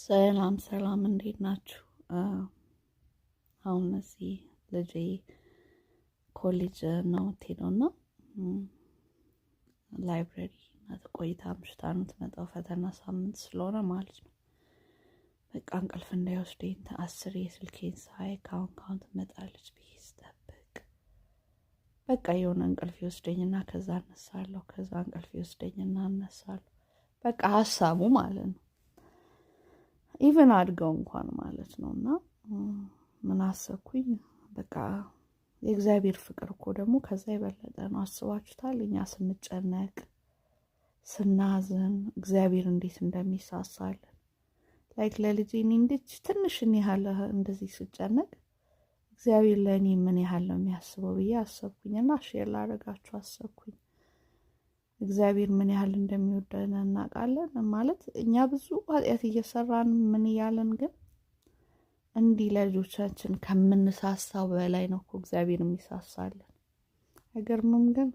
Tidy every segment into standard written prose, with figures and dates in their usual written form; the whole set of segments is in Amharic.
ሰላም ሰላም እንዴት ናችሁ? አሁን እዚህ ልጄ ኮሌጅ ነው የምትሄደውና ላይብረሪ ቆይታ አምሽታ ነው የምትመጣው። ፈተና ሳምንት ስለሆነ ማለት ነው። በቃ እንቅልፍ እንዳይወስደኝ አስሬ ስልኬን ሳይ ካሁን ትመጣለች ብዬ ስጠብቅ በቃ የሆነ እንቅልፍ ይወስደኝና ከዛ እነሳለሁ፣ ከዛ እንቅልፍ ይወስደኝና እነሳለሁ። በቃ ሀሳቡ ማለት ነው ኢቨን አድገው እንኳን ማለት ነው። እና ምን አሰብኩኝ፣ በቃ የእግዚአብሔር ፍቅር እኮ ደግሞ ከዛ የበለጠ ነው። አስባችሁታል? እኛ ስንጨነቅ ስናዝን እግዚአብሔር እንዴት እንደሚሳሳልን ላይክ ለልጄ እኔ እንዴት ትንሽን ያህል እንደዚህ ስጨነቅ እግዚአብሔር ለእኔ ምን ያህል ነው የሚያስበው ብዬ አሰብኩኝና ሼር ላደርጋችሁ አሰብኩኝ። እግዚአብሔር ምን ያህል እንደሚወደን እናውቃለን። ማለት እኛ ብዙ ኃጢአት እየሰራን ምን እያለን ግን እንዲህ ለልጆቻችን ከምንሳሳው በላይ ነው እኮ እግዚአብሔር የሚሳሳልን። አይገርምም? ግን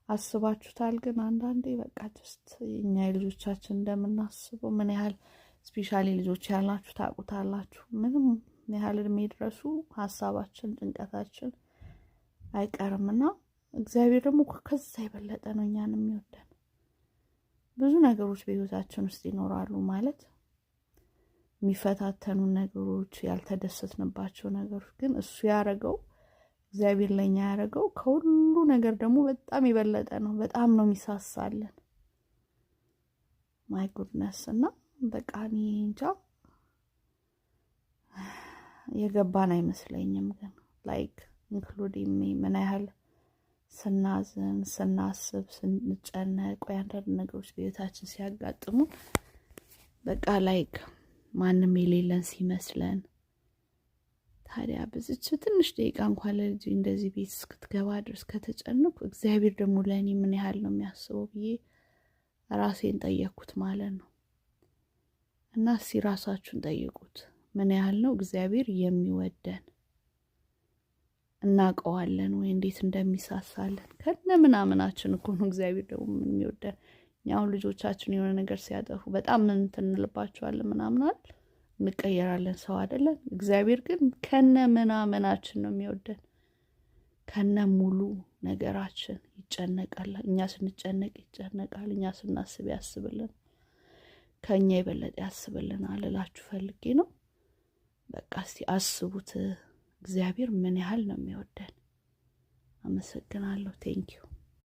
አስባችሁታል? ግን አንዳንዴ በቃ ጀስት እኛ የልጆቻችን እንደምናስበው ምን ያህል ስፔሻሊ ልጆች ያላችሁ ታውቁታላችሁ። ምንም ያህል እድሜ ድረሱ ሀሳባችን ጭንቀታችን አይቀርምና እግዚአብሔር ደግሞ ከዛ የበለጠ ነው እኛን የሚወደን። ብዙ ነገሮች በህይወታችን ውስጥ ይኖራሉ፣ ማለት የሚፈታተኑ ነገሮች፣ ያልተደሰትንባቸው ነገሮች፣ ግን እሱ ያደረገው እግዚአብሔር ለኛ ያደረገው ከሁሉ ነገር ደግሞ በጣም የበለጠ ነው። በጣም ነው የሚሳሳልን። ማይ ጉድነስ። እና በቃ እኔ እንጃ የገባን አይመስለኝም። ግን ላይክ ኢንክሉዲንግ ሚ ምን ያህል ስናዝን ስናስብ ስንጨነቅ ወይ አንዳንድ ነገሮች በህይወታችን ሲያጋጥሙ በቃ ላይክ ማንም የሌለን ሲመስለን፣ ታዲያ በዚች ትንሽ ደቂቃ እንኳን ለልጅ እንደዚህ ቤት እስክትገባ ድረስ ከተጨነኩ እግዚአብሔር ደግሞ ለእኔ ምን ያህል ነው የሚያስበው ብዬ ራሴን ጠየቅኩት ማለት ነው። እና እስኪ ራሳችሁን ጠይቁት፣ ምን ያህል ነው እግዚአብሔር የሚወደን? እናውቀዋለን ወይ እንዴት እንደሚሳሳልን? ከነ ምናምናችን እኮ ነው እግዚአብሔር ደግሞ የሚወደን። እኛው ልጆቻችን የሆነ ነገር ሲያጠፉ በጣም ምን እንልባቸዋለን ምናምን አይደል? እንቀየራለን፣ ሰው አይደለን? እግዚአብሔር ግን ከነ ምናምናችን ነው የሚወደን። ከነ ሙሉ ነገራችን ይጨነቃል። እኛ ስንጨነቅ ይጨነቃል፣ እኛ ስናስብ ያስብልን፣ ከኛ የበለጠ ያስብልናል እላችሁ ፈልጌ ነው። በቃ እስቲ አስቡት እግዚአብሔር ምን ያህል ነው የሚወደን። አመሰግናለሁ። ቴንኪዩ